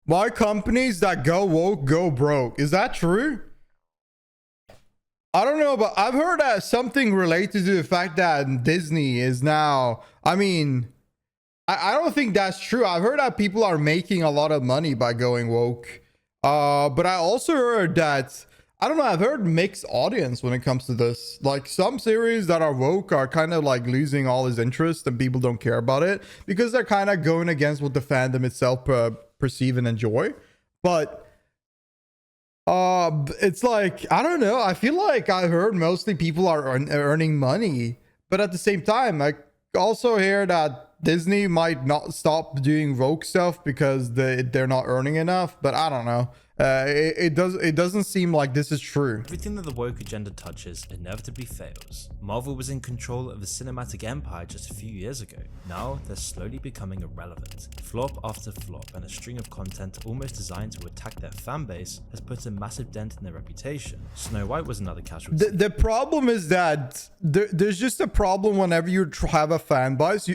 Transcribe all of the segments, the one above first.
Why companies that go woke go broke? Is that true? I don't know, but I've heard that something related to the fact that Disney is now, I mean, I don't think that's true. I've heard that people are making a lot of money by going woke. But I also heard that, I don't know, I've heard mixed audience when it comes to this. Like some series that are woke are kind of like losing all its interest and people don't care about it because they're kind of going against what the fandom itself perceive and enjoy. But it's like, I don't know. I feel like I heard mostly people are earning money, but at the same time, I also hear that Disney might not stop doing woke stuff because they're not earning enough. But I don't know. It doesn't seem like this is true. Everything that the woke agenda touches inevitably fails. Marvel was in control of the cinematic empire just a few years ago. Now they're slowly becoming irrelevant. Flop after flop and a string of content almost designed to attack their fan base has put a massive dent in their reputation. Snow White was another casualty. The problem is that there's just a problem whenever you have a fan base,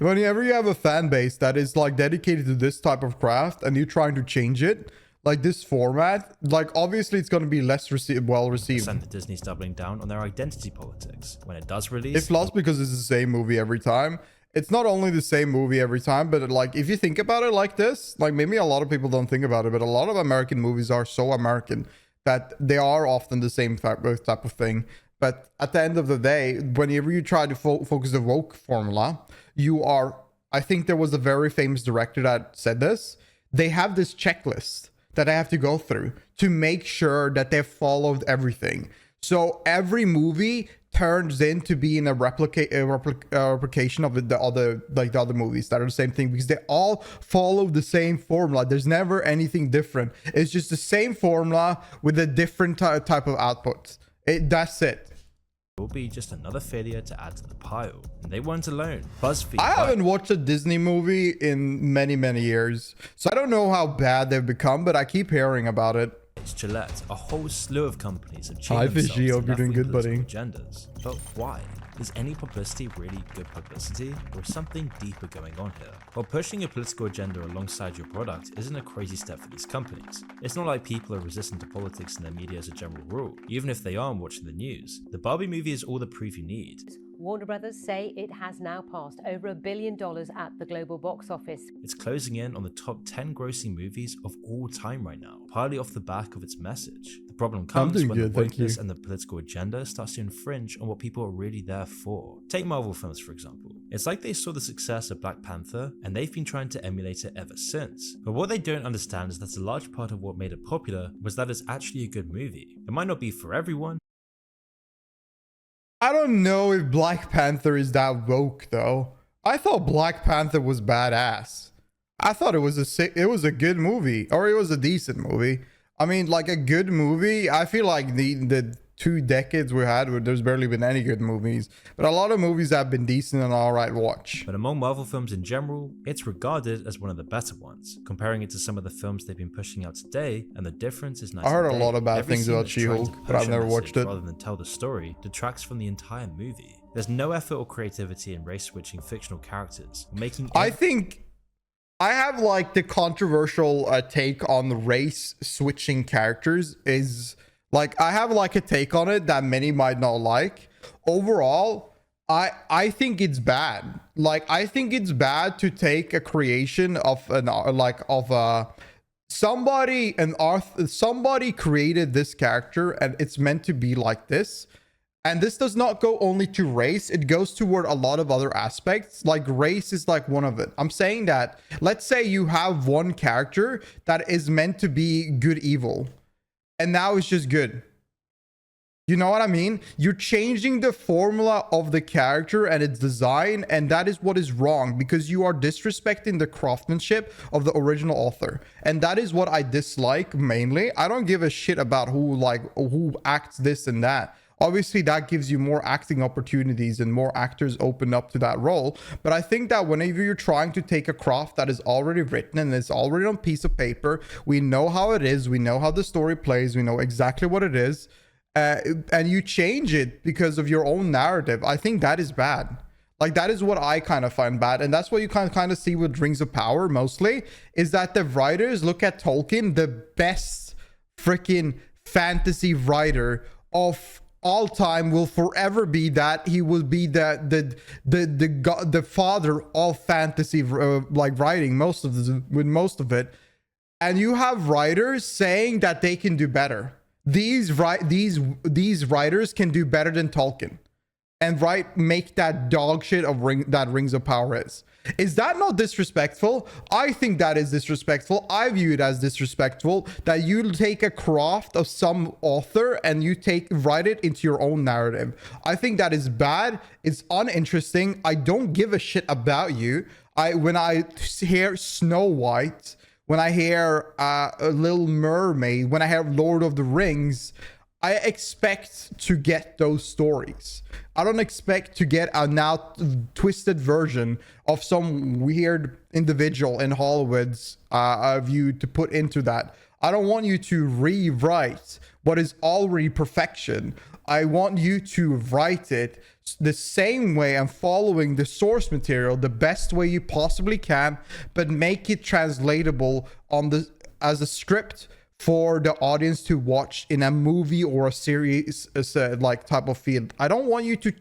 whenever you have a fan base that is like dedicated to this type of craft and you're trying to change it, like this format, like obviously it's going to be less well received. And Disney's doubling down on their identity politics. When it does release, it's lost because it's the same movie every time. It's not only the same movie every time, but like if you think about it like this, like maybe a lot of people don't think about it, but a lot of American movies are so American that they are often the same type of thing. But at the end of the day, whenever you try to focus the woke formula, you are, I think there was a very famous director that said this. They have this checklist that I have to go through to make sure that they've followed everything. So every movie turns into being a replication of the other movies that are the same thing because they all follow the same formula. There's never anything different. It's just the same formula with a different type of output. That's it. Will be just another failure to add to the pile. And they weren't alone. BuzzFeed. I haven't watched a Disney movie in many years, so I don't know how bad they've become, but I keep hearing about it. It's Gillette. A whole slew of companies have chained Hi, themselves Fishy. to Hope you're doing good, buddy. agendas. But why? Is any publicity really good publicity, or is something deeper going on here? While pushing a political agenda alongside your product isn't a crazy step for these companies. It's not like people are resistant to politics in their media as a general rule, even if they aren't watching the news. The Barbie movie is all the proof you need. Warner Brothers say it has now passed over $1 billion at the global box office. It's closing in on the top 10 grossing movies of all time right now, partly off the back of its message. The problem comes when the wokeness and the political agenda starts to infringe on what people are really there for. Take Marvel films for example. It's like they saw the success of Black Panther and they've been trying to emulate it ever since. But what they don't understand is that a large part of what made it popular was that it's actually a good movie. It might not be for everyone. I don't know if Black Panther is that woke though. I thought Black Panther was badass. I thought it was a good movie, or it was a decent movie. I mean, like a good movie. I feel like the 2 decades we had, there's barely been any good movies, but a lot of movies have been decent and all right watch. But among Marvel films in general, it's regarded as one of the better ones. Comparing it to some of the films they've been pushing out today, and the difference is nice. I heard a lot of bad things about She-Hulk, but I've never watched it. Rather than tell the story, detracts from the entire movie. There's no effort or creativity in race switching fictional characters, making. I think I have like the controversial take on the race switching characters is. Like, I have like a take on it that many might not like. Overall, I think it's bad. Like, I think it's bad to take a creation of somebody created this character and it's meant to be like this. And this does not go only to race, it goes toward a lot of other aspects. Like race is like one of it. I'm saying that, let's say you have one character that is meant to be good evil. And now it's just good. You know what I mean? You're changing the formula of the character and its design, and that is what is wrong because you are disrespecting the craftsmanship of the original author. And that is what I dislike mainly. I don't give a shit about who acts this and that. Obviously, that gives you more acting opportunities and more actors open up to that role. But I think that whenever you're trying to take a craft that is already written and it's already on a piece of paper, we know how it is, we know how the story plays, we know exactly what it is, and you change it because of your own narrative, I think that is bad. Like, that is what I kind of find bad. And that's what you kind of see with Rings of Power mostly, is that the writers look at Tolkien, the best freaking fantasy writer of all time, will forever be that. He will be the father of fantasy like writing, most of it. And you have writers saying that they can do better. These writers can do better than Tolkien, and make that dog shit of Rings of Power is. Is that not disrespectful? I think that is disrespectful. I view it as disrespectful that you take a craft of some author and you write it into your own narrative. I think that is bad. It's uninteresting. I don't give a shit about you. When I hear Snow White, when I hear a Little Mermaid, when I hear Lord of the Rings, I expect to get those stories. I don't expect to get a now twisted version of some weird individual in Hollywood's view to put into that. I don't want you to rewrite what is already perfection. I want you to write it the same way and following the source material the best way you possibly can, but make it translatable as a script for the audience to watch in a movie or a series, like type of field. I don't want you to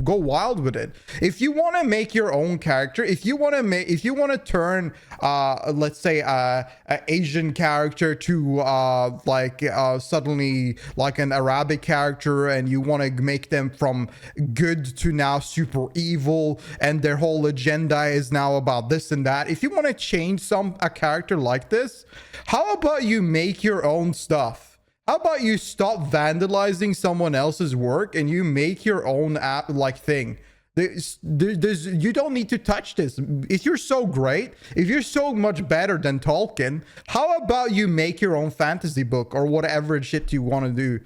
go wild with it. If you want to make your own character, if you want to turn let's say an Asian character to suddenly like an Arabic character, and you want to make them from good to now super evil, and their whole agenda is now about this and that. If you want to change a character like this, how about you make your own stuff? How about you stop vandalizing someone else's work and you make your own thing? You don't need to touch this. If you're so great, if you're so much better than Tolkien, how about you make your own fantasy book or whatever shit you want to do?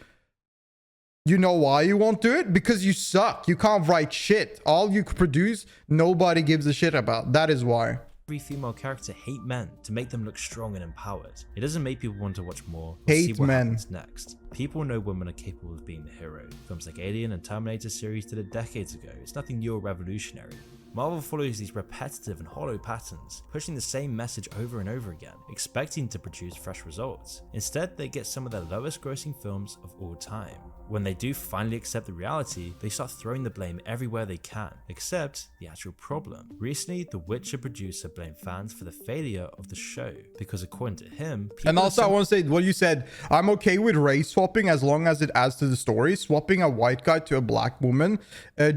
You know why you won't do it? Because you suck. You can't write shit. All you produce, nobody gives a shit about. That is why. Every female character hate men to make them look strong and empowered. It doesn't make people want to watch more or see what happens next. People know women are capable of being the hero. Films like Alien and Terminator series did it decades ago. It's nothing new or revolutionary. Marvel follows these repetitive and hollow patterns, pushing the same message over and over again, expecting to produce fresh results. Instead, they get some of their lowest grossing films of all time. When they do finally accept the reality, they start throwing the blame everywhere they can, except the actual problem. Recently, The Witcher producer blamed fans for the failure of the show, because according to him, and also I want to say what you said, I'm okay with race swapping as long as it adds to the story. Swapping a white guy to a black woman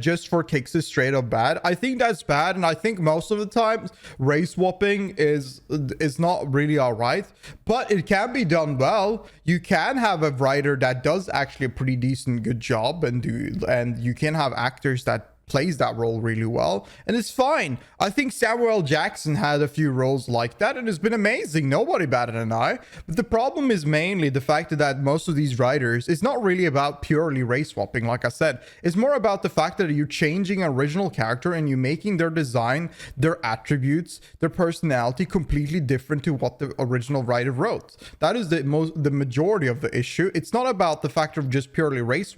just for kicks is straight up bad. I think that's bad, and I think most of the time race swapping is not really all right, but it can be done well. You can have a writer that does actually a pretty decent good job, and you can have actors that plays that role really well, and it's fine. I think Samuel L. Jackson had a few roles like that, and it's been amazing. Nobody batted an eye. But the problem is mainly the fact that most of these writers, it's not really about purely race swapping. Like I said, it's more about the fact that you're changing an original character and you're making their design, their attributes, their personality completely different to what the original writer wrote. That is the majority of the issue. It's not about the fact of just purely race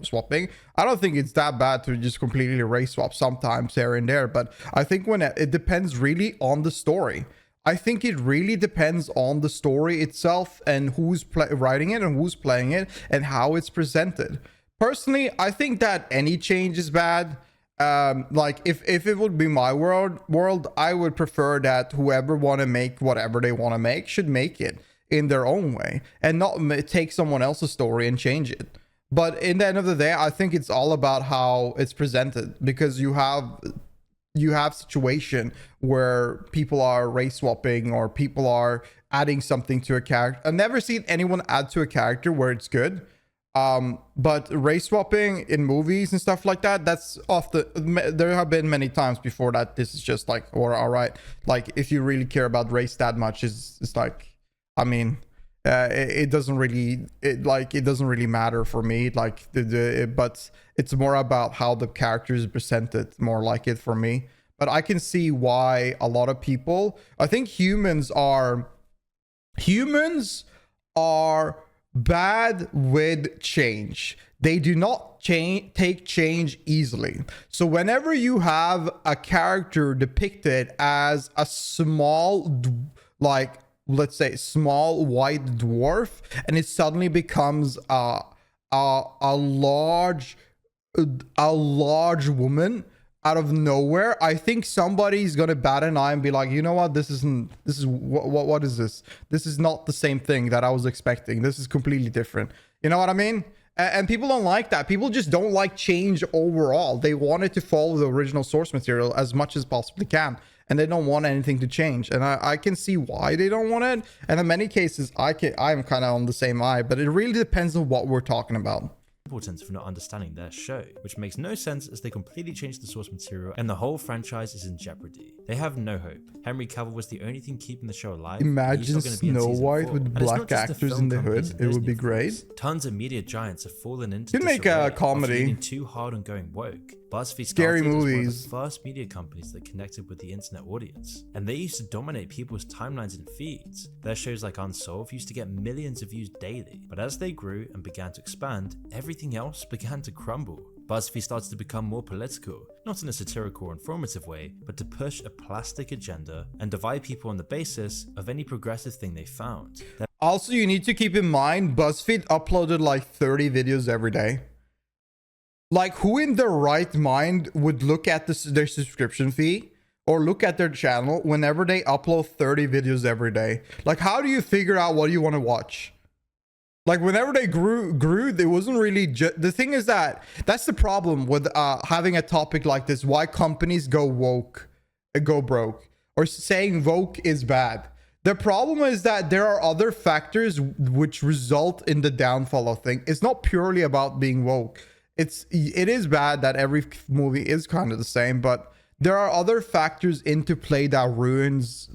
swapping. I don't think it's that bad to just completely race swap sometimes here and there, but I think when it depends really on the story. I think it really depends on the story itself and who's writing it and who's playing it and how it's presented. Personally, I think that any change is bad. Like if it would be my world, I would prefer that whoever want to make whatever they want to make should make it in their own way and not take someone else's story and change it. But in the end of the day, I think it's all about how it's presented, because you have situation where people are race swapping or people are adding something to a character. I've never seen anyone add to a character where it's good. But race swapping in movies and stuff like that, that's there have been many times before that. This is just like, or all right, like if you really care about race that much, it's like, I mean, it doesn't really matter for me, like but it's more about how the character is presented, more like it for me. But I can see why a lot of people, I think humans are bad with change. they do not take change easily. So whenever you have a character depicted as a small, like, let's say small white dwarf, and it suddenly becomes a large woman out of nowhere, I think somebody's gonna bat an eye and be like, you know what, this is what is this? This is not the same thing that I was expecting. This is completely different. You know what I mean? And people don't like that. People just don't like change overall. They want it to follow the original source material as much as possibly can, and they don't want anything to change. And I can see why they don't want it. And in many cases, I'm kind of on the same eye, but it really depends on what we're talking about. Importance for not understanding their show, which makes no sense as they completely changed the source material and the whole franchise is in jeopardy. They have no hope. Henry Cavill was the only thing keeping the show alive. Imagine Snow White with black actors in the hood. It would be great. Tons of media giants have fallen into you make a comedy too hard on going woke. BuzzFeed scary movies. Was one of the first media companies that connected with the internet audience, and they used to dominate people's timelines and feeds. Their shows like Unsolved used to get millions of views daily, but as they grew and began to expand, everything else began to crumble. BuzzFeed started to become more political, not in a satirical or informative way, but to push a plastic agenda and divide people on the basis of any progressive thing they found. Also, you need to keep in mind, BuzzFeed uploaded like 30 videos every day. Like, who in their right mind would look at their subscription fee or look at their channel whenever they upload 30 videos every day? Like, how do you figure out what you want to watch? Like, whenever they grew, it wasn't really the thing is that's the problem with having a topic like this. Why companies go woke, go broke, or saying woke is bad. The problem is that there are other factors which result in the downfall of things. It's not purely about being woke. It is bad that every movie is kind of the same, but there are other factors into play that ruins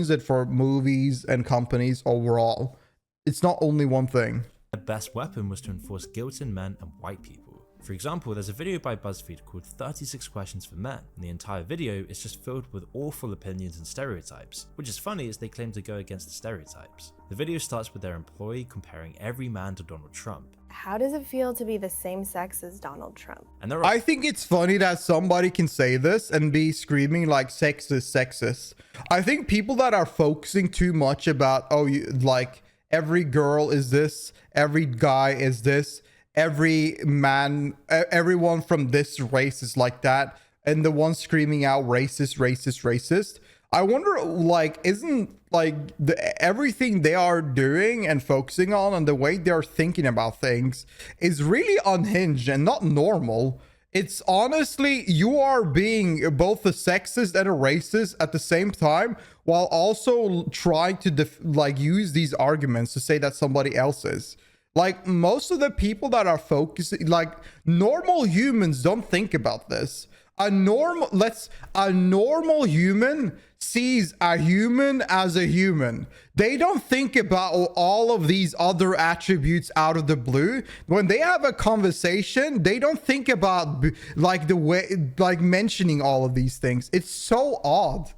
it for movies and companies overall. It's not only one thing. The best weapon was to enforce guilt in men and white people. For example, there's a video by BuzzFeed called 36 Questions for Men, and the entire video is just filled with awful opinions and stereotypes, which is funny as they claim to go against the stereotypes. The video starts with their employee comparing every man to Donald Trump. How does it feel to be the same sex as Donald Trump? And I think it's funny that somebody can say this and be screaming like sexist. I think people that are focusing too much about, like every girl is this, every guy is this, every man, everyone from this race is like that, and the one screaming out racist. I wonder, like, isn't like everything they are doing and focusing on and the way they're thinking about things is really unhinged and not normal. It's honestly, you are being both a sexist and a racist at the same time, while also trying to use these arguments to say that somebody else is. Like, most of the people that are focusing, like, normal humans don't think about this. A normal human sees a human as a human. They don't think about all of these other attributes out of the blue. When they have a conversation, they don't think about like the way, like, mentioning all of these things. It's so odd.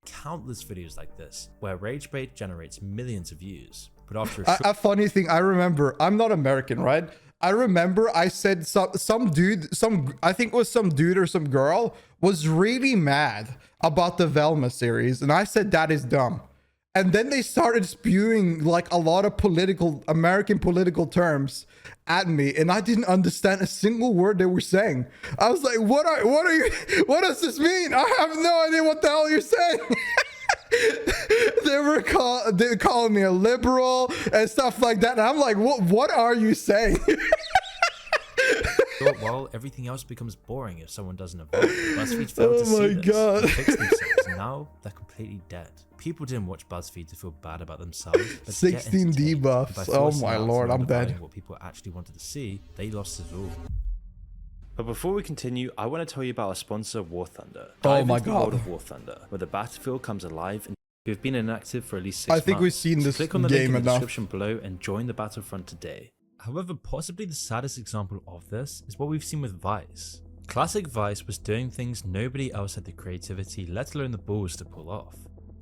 Countless videos like this where rage bait generates millions of views. But after a funny thing, I remember, I'm not American, right? I remember I said some dude, I think it was some dude or some girl was really mad about the Velma series, and I said that is dumb. And then they started spewing like a lot of American political terms at me, and I didn't understand a single word they were saying. I was like, what does this mean? I have no idea what the hell you're saying. They were calling me a liberal and stuff like that, and I'm like, what are you saying? Well, everything else becomes boring if someone doesn't evolve. BuzzFeed failed to see this. God. They fixed themselves. Now they're completely dead. People didn't watch BuzzFeed to feel bad about themselves, but 16 debuffs. Oh my lord, I'm dead. What people actually wanted to see, they lost it all. But before we continue, I want to tell you about our sponsor, War Thunder. Oh my into the god. world of War Thunder, where the battlefield comes alive and we've been inactive for at least 6 months. I think we've seen this Click on the game link in the enough. description below and join the battlefront today. However, possibly the saddest example of this is what we've seen with Vice. Classic Vice was doing things nobody else had the creativity, let alone the balls, to pull off.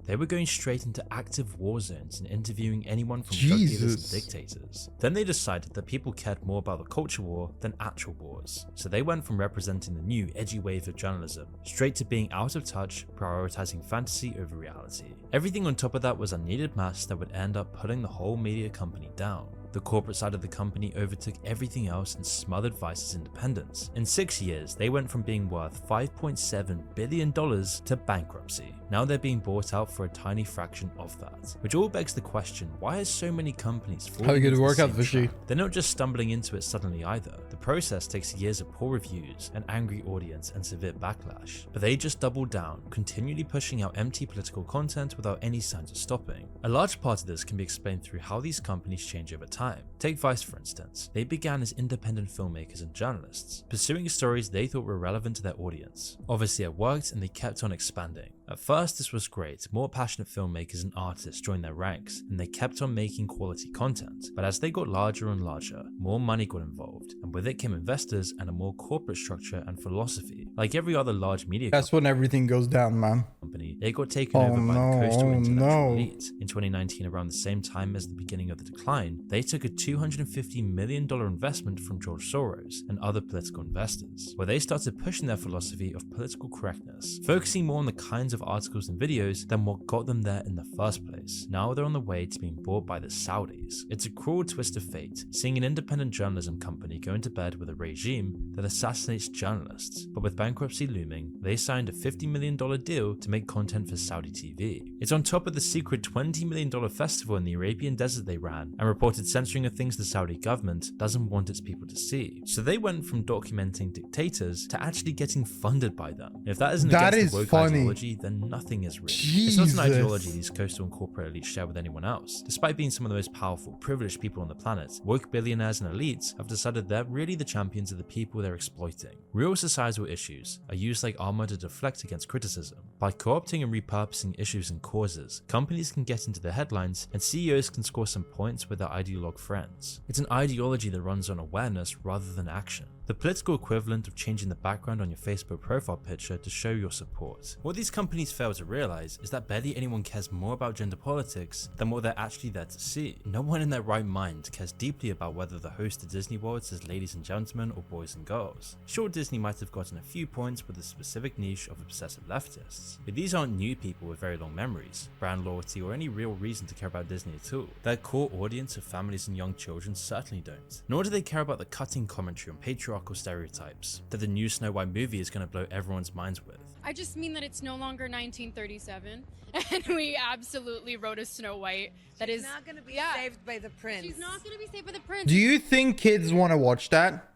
They were going straight into active war zones and interviewing anyone from drug dealers and dictators. Then they decided that people cared more about the culture war than actual wars. So they went from representing the new edgy wave of journalism straight to being out of touch, prioritizing fantasy over reality. Everything on top of that was unneeded mass that would end up putting the whole media company down. The corporate side of the company overtook everything else and smothered Vice's independence. In 6 years, they went from being worth $5.7 billion to bankruptcy. Now they're being bought out for a tiny fraction of that. Which all begs the question, why are so many companies falling into the same trap? They're not just stumbling into it suddenly either. The process takes years of poor reviews, an angry audience, and severe backlash. But they just doubled down, continually pushing out empty political content without any signs of stopping. A large part of this can be explained through how these companies change over time. Take Vice for instance. They began as independent filmmakers and journalists, pursuing stories they thought were relevant to their audience. Obviously it worked and they kept on expanding. At first this was great, more passionate filmmakers and artists joined their ranks, and they kept on making quality content. But as they got larger and larger, more money got involved, and with it came investors and a more corporate structure and philosophy. Like every other large media That's when everything goes down, man. Company, it got taken over by the coastal intellectual elite. In 2019, around the same time as the beginning of the decline, they took a $250 million investment from George Soros and other political investors, where they started pushing their philosophy of political correctness, focusing more on the kinds of articles and videos than what got them there in the first place. Now they're on the way to being bought by the Saudis. It's a cruel twist of fate, seeing an independent journalism company go into bed with a regime that assassinates journalists. But with bankruptcy looming, they signed a $50 million deal to make content for Saudi TV. It's on top of the secret $20 million festival in the Arabian desert they ran, and reported censoring of things the Saudi government doesn't want its people to see. So they went from documenting dictators to actually getting funded by them. And if that isn't against the woke ideology, then nothing is real. It's not an ideology these coastal and corporate elites share with anyone else. Despite being some of the most powerful, privileged people on the planet, woke billionaires and elites have decided they're really the champions of the people they're exploiting. Real societal issues are used like armor to deflect against criticism. By co-opting and repurposing issues and causes, companies can get into the headlines and CEOs can score some points with their ideologue friends. It's an ideology that runs on awareness rather than action. The political equivalent of changing the background on your Facebook profile picture to show your support. What these companies fail to realize is that barely anyone cares more about gender politics than what they're actually there to see. No one in their right mind cares deeply about whether the host of Disney World says ladies and gentlemen or boys and girls. Sure, Disney might have gotten a few points with a specific niche of obsessive leftists, but these aren't new people with very long memories, brand loyalty, or any real reason to care about Disney at all. Their core audience of families and young children certainly don't. Nor do they care about the cutting commentary on patriarchal stereotypes that the new Snow White movie is going to blow everyone's minds with. I just mean that it's no longer 1937, and we absolutely wrote a Snow White that is not going to be saved by the prince. She's not going to be saved by the prince. Do you think kids want to watch that?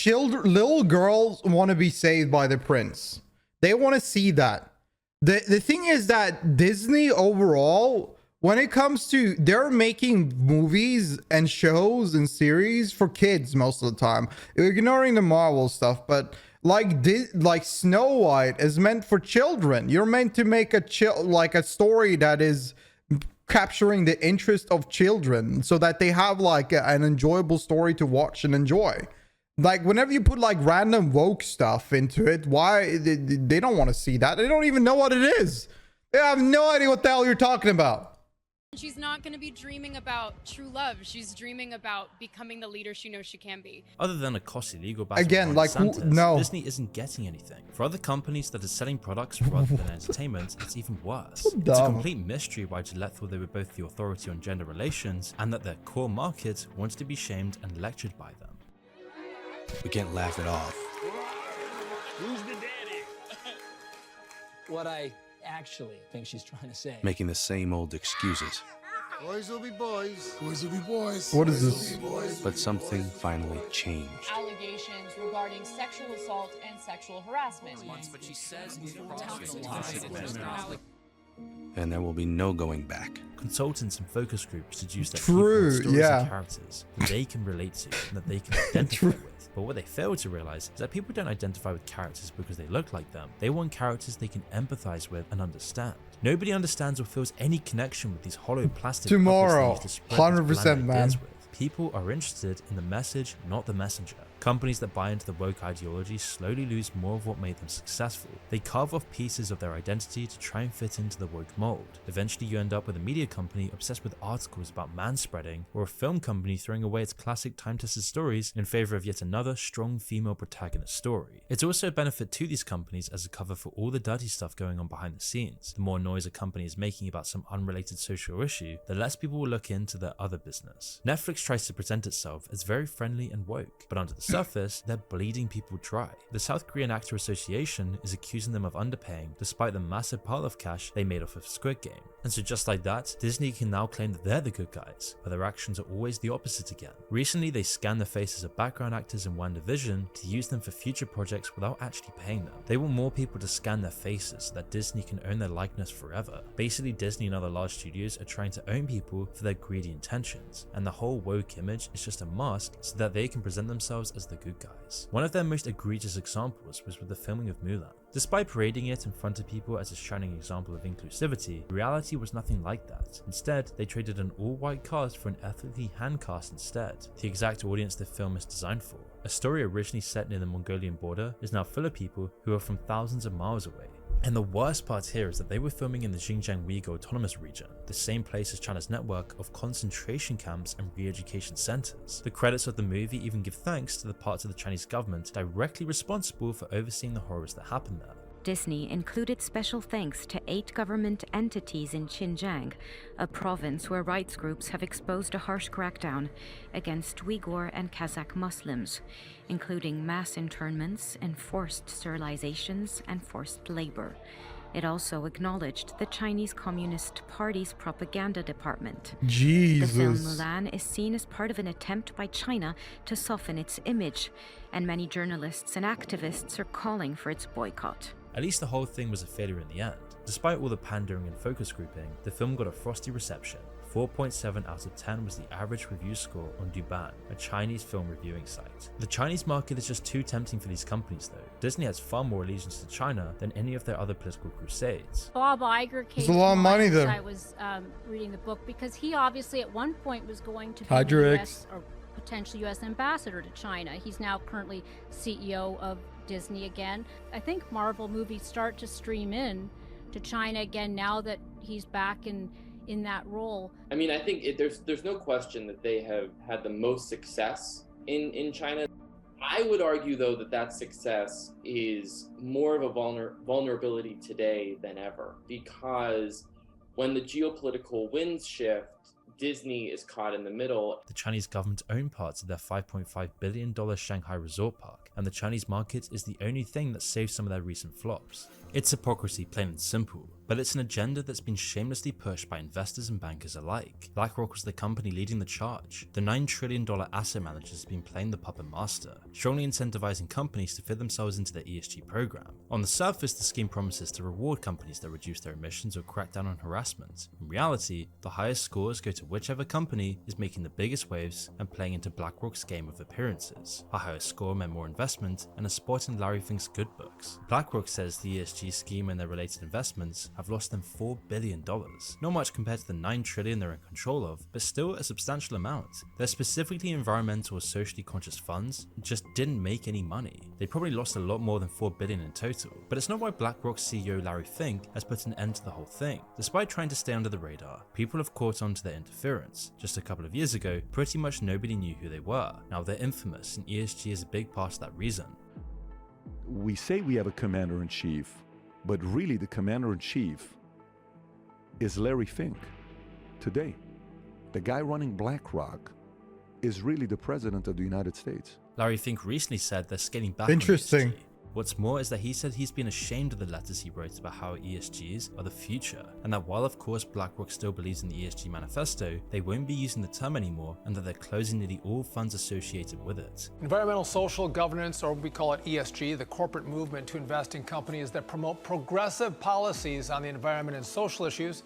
Little girls want to be saved by the prince. They want to see that. The thing is that Disney overall, when it comes to, they're making movies and shows and series for kids most of the time, ignoring the Marvel stuff, but like Snow White is meant for children. You're meant to make a story that is capturing the interest of children so that they have like an enjoyable story to watch and enjoy. Like whenever you put like random woke stuff into it, why they don't want to see that? They don't even know what it is. They have no idea what the hell you're talking about. She's not going to be dreaming about true love. She's dreaming about becoming the leader she knows she can be. Other than a costly legal battle again, with like DeSantis, no, Disney isn't getting anything. For other companies that are selling products rather than entertainment, it's even worse. It's a complete mystery why Gillette thought they were both the authority on gender relations and that their core market wanted to be shamed and lectured by them. We can't laugh it off. Who's the daddy? What I actually think she's trying to say. Making the same old excuses. Boys will be boys. Boys will be boys. What is this? But something finally changed. Allegations regarding sexual assault and sexual harassment. But she says And there will be no going back. Consultants and focus groups deduce that people have stories and characters that they can relate to and that they can identify with. But what they fail to realize is that people don't identify with characters because they look like them. They want characters they can empathize with and understand. Nobody understands or feels any connection with these hollow plastic tomorrow, puppets they use to spread 100%, man. People are interested in the message, not the messenger. Companies that buy into the woke ideology slowly lose more of what made them successful. They carve off pieces of their identity to try and fit into the woke mold. Eventually you end up with a media company obsessed with articles about manspreading, or a film company throwing away its classic time-tested stories in favor of yet another strong female protagonist story. It's also a benefit to these companies as a cover for all the dirty stuff going on behind the scenes. The more noise a company is making about some unrelated social issue, the less people will look into their other business. Netflix tries to present itself as very friendly and woke, but under the surface, they're bleeding people dry. The South Korean Actor Association is accusing them of underpaying despite the massive pile of cash they made off of Squid Game. And so just like that, Disney can now claim that they're the good guys, but their actions are always the opposite again. Recently, they scanned the faces of background actors in WandaVision to use them for future projects without actually paying them. They want more people to scan their faces so that Disney can own their likeness forever. Basically, Disney and other large studios are trying to own people for their greedy intentions, and the whole woke image is just a mask so that they can present themselves as the good guys. One of their most egregious examples was with the filming of Mulan. Despite parading it in front of people as a shining example of inclusivity, reality was nothing like that. Instead, they traded an all-white cast for an ethnically hand cast instead, the exact audience the film is designed for. A story originally set near the Mongolian border is now full of people who are from thousands of miles away. And the worst part here is that they were filming in the Xinjiang Uyghur Autonomous Region, the same place as China's network of concentration camps and re-education centers. The credits of the movie even give thanks to the parts of the Chinese government directly responsible for overseeing the horrors that happened there. Disney included special thanks to 8 government entities in Xinjiang, a province where rights groups have exposed a harsh crackdown against Uyghur and Kazakh Muslims, including mass internments, enforced sterilizations, and forced labor. It also acknowledged the Chinese Communist Party's propaganda department. Jesus. The film Mulan is seen as part of an attempt by China to soften its image, and many journalists and activists are calling for its boycott. At least the whole thing was a failure in the end. Despite all the pandering and focus grouping, the film got a frosty reception. 4.7 out of 10 was the average review score on Douban, a Chinese film reviewing site. The Chinese market is just too tempting for these companies though. Disney has far more allegiance to China than any of their other political crusades. Bob Iger came There's a lot of money there. I was reading the book because he obviously at one point was going to be Hydra the US or potential US ambassador to China. He's now currently CEO of Disney again. I think Marvel movies start to stream in to China again now that he's back in that role. I mean, I think there's no question that they have had the most success in China. I would argue, though, that success is more of a vulnerability today than ever, because when the geopolitical winds shift, Disney is caught in the middle. The Chinese government own parts of their $5.5 billion Shanghai resort park, and the Chinese market is the only thing that saved some of their recent flops. It's hypocrisy, plain and simple, but it's an agenda that's been shamelessly pushed by investors and bankers alike. BlackRock was the company leading the charge. The $9 trillion asset manager has been playing the puppet master, strongly incentivizing companies to fit themselves into their ESG program. On the surface, the scheme promises to reward companies that reduce their emissions or crack down on harassment. In reality, the highest scores go to whichever company is making the biggest waves and playing into BlackRock's game of appearances. A higher score meant more investment and a spot in Larry Fink's good books. BlackRock says the ESG scheme and their related investments have lost them $4 billion. Not much compared to the $9 trillion they're in control of, but still a substantial amount. Their specifically environmental or socially conscious funds just didn't make any money. They probably lost a lot more than $4 billion in total, but it's not why BlackRock's CEO Larry Fink has put an end to the whole thing. Despite trying to stay under the radar, people have caught on to their interference. Just a couple of years ago, pretty much nobody knew who they were. Now they're infamous, and ESG is a big part of that reason. We say we have a commander-in-chief, but really the commander-in-chief is Larry Fink today. The guy running BlackRock is really the president of the United States. Larry Fink recently said they're scaling back. Interesting. On ESG. What's more is that he said he's been ashamed of the letters he wrote about how ESGs are the future, and that while of course BlackRock still believes in the ESG manifesto, they won't be using the term anymore, and that they're closing nearly all funds associated with it. Environmental social governance, or we call it ESG, the corporate movement to invest in companies that promote progressive policies on the environment and social issues,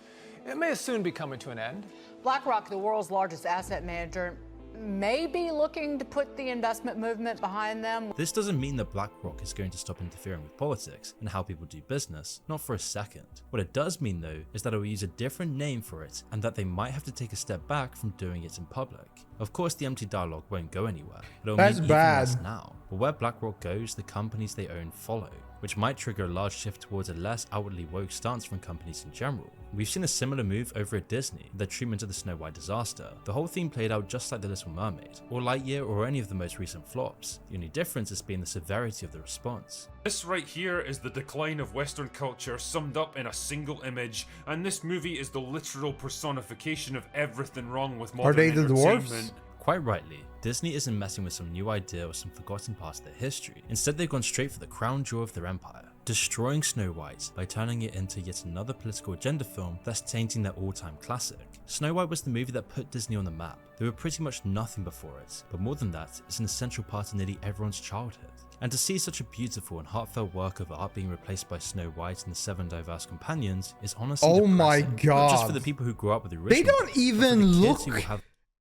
it may soon be coming to an end. BlackRock, the world's largest asset manager, maybe looking to put the investment movement behind them. This doesn't mean that BlackRock is going to stop interfering with politics and how people do business, not for a second. What it does mean though is that it will use a different name for it and that they might have to take a step back from doing it in public. Of course the empty dialogue won't go anywhere, but it'll mean even less now. But where BlackRock goes, the companies they own follow, which might trigger a large shift towards a less outwardly woke stance from companies in general. We've seen a similar move over at Disney with their treatment of the Snow White disaster. The whole theme played out just like The Little Mermaid, or Lightyear, or any of the most recent flops. The only difference has been the severity of the response. This right here is the decline of Western culture summed up in a single image, and this movie is the literal personification of everything wrong with modern entertainment. Are they the dwarves? Quite rightly, Disney isn't messing with some new idea or some forgotten part of their history. Instead, they've gone straight for the crown jewel of their empire, destroying Snow White by turning it into yet another political agenda film that's tainting their all-time classic. Snow White was the movie that put Disney on the map. They were pretty much nothing before it, but more than that, it's an essential part of nearly everyone's childhood. And to see such a beautiful and heartfelt work of art being replaced by Snow White and the 7 diverse companions is honestly depressing. My god. Not just for the people who grew up with the original. They don't even look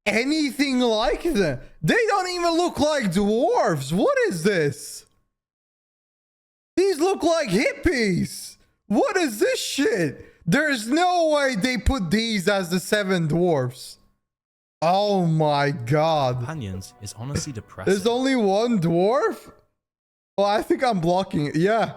anything like them. They don't even look like dwarves. What is this? These look like hippies. What is this shit? There's no way they put these as the 7 dwarfs. Oh my god. Companions is honestly depressing. There's only one dwarf? Well, I think I'm blocking it. Yeah.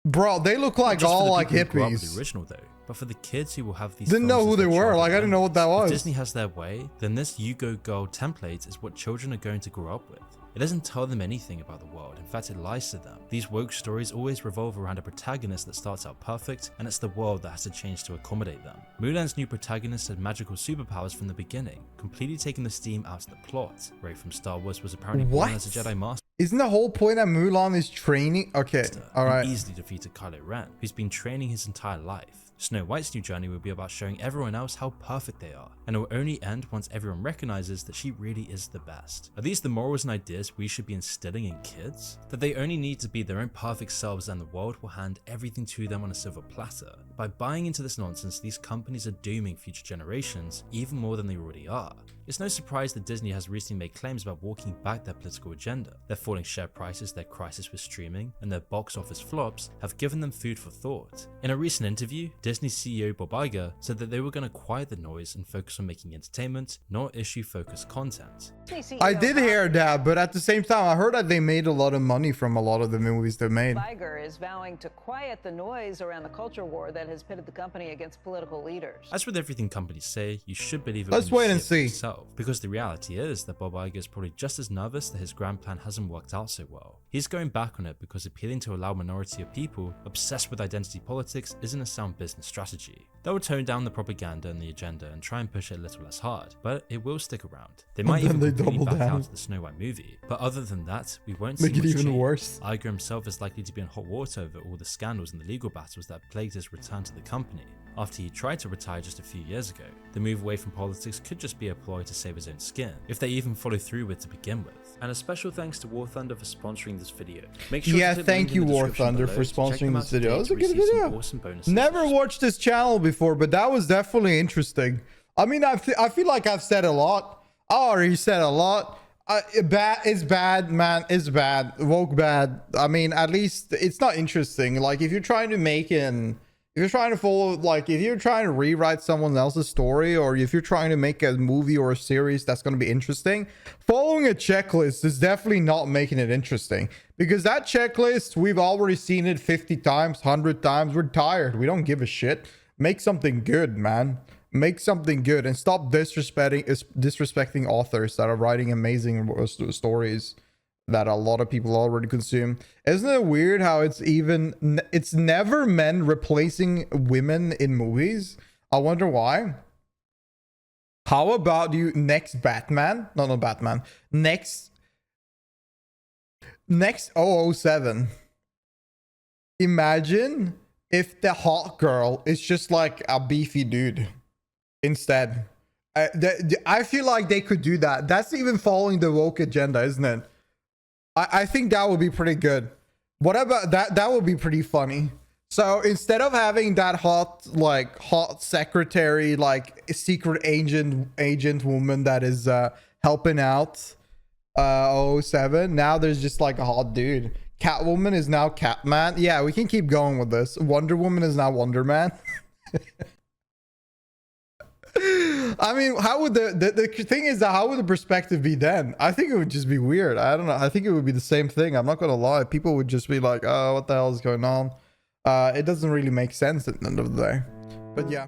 Bro, they look like all like hippies. The original though. But for the kids who will have these didn't know who they were. Like, I didn't know what that was. If Disney has their way, then this You Go Girl template is what children are going to grow up with. It doesn't tell them anything about the world, in fact it lies to them. These woke stories always revolve around a protagonist that starts out perfect, and it's the world that has to change to accommodate them. Mulan's new protagonist had magical superpowers from the beginning, completely taking the steam out of the plot. Rey from Star Wars was apparently born as a Jedi Master. Isn't the whole point that Mulan is training? Okay, alright. Easily defeated Kylo Ren, who's been training his entire life. Snow White's new journey will be about showing everyone else how perfect they are, and it will only end once everyone recognizes that she really is the best. Are these the morals and ideas we should be instilling in kids? That they only need to be their own perfect selves and the world will hand everything to them on a silver platter. By buying into this nonsense, these companies are dooming future generations even more than they already are. It's no surprise that Disney has recently made claims about walking back their political agenda. Their falling share prices, their crisis with streaming, and their box office flops have given them food for thought. In a recent interview, Disney CEO Bob Iger said that they were going to quiet the noise and focus on making entertainment, not issue-focused content. I did hear that, but at the same time, I heard that they made a lot of money from a lot of the movies they made. Iger is vowing to quiet the noise around the culture war that has pitted the company against political leaders. As with everything companies say, you should believe it. Let's wait and see. Yourself, because the reality is that Bob Iger is probably just as nervous that his grand plan hasn't worked out so well. He's going back on it because appealing to a loud minority of people obsessed with identity politics isn't a sound business strategy. They will tone down the propaganda and the agenda and try and push it a little less hard, but it will stick around. They might even completely back out of the Snow White movie, but other than that, we won't see much change. Even worse. Iger himself is likely to be in hot water over all the scandals and the legal battles that plagued his return to the company. After he tried to retire just a few years ago, the move away from politics could just be a ploy to save his own skin, if they even follow through with to begin with. And a special thanks to War Thunder for sponsoring this video. Make sure to thank you War Thunder for sponsoring this video. That was a good video. Awesome Never watched this channel before, but that was definitely interesting. I mean, I feel like I've said a lot. I already said a lot. Bad is bad, man. It's bad. Woke bad. I mean, at least it's not interesting. Like, if you're trying to make if you're trying to follow, like, if you're trying to rewrite someone else's story, or if you're trying to make a movie or a series that's going to be interesting, following a checklist is definitely not making it interesting. Because that checklist, we've already seen it 50 times, 100 times. We're tired. We don't give a shit. Make something good, man. Make something good and stop disrespecting authors that are writing amazing stories that a lot of people already consume. Isn't it weird how it's never men replacing women in movies? I wonder why. How about you next Batman? No, not Batman. Next 007. Imagine if the hot girl is just like a beefy dude instead. I feel like they could do that. That's even following the woke agenda, isn't it? I think that would be pretty good. What about that? That would be pretty funny. So instead of having that hot secretary, like secret agent woman that is helping out 07. Now there's just like a hot dude. Catwoman is now Catman. Yeah, we can keep going with this. Wonder Woman is now Wonder Man. I mean, how would the thing is that how would the perspective be then? I think it would just be weird. I don't know. I think it would be the same thing. I'm not gonna lie. People would just be like, oh, what the hell is going on? It doesn't really make sense at the end of the day. But yeah.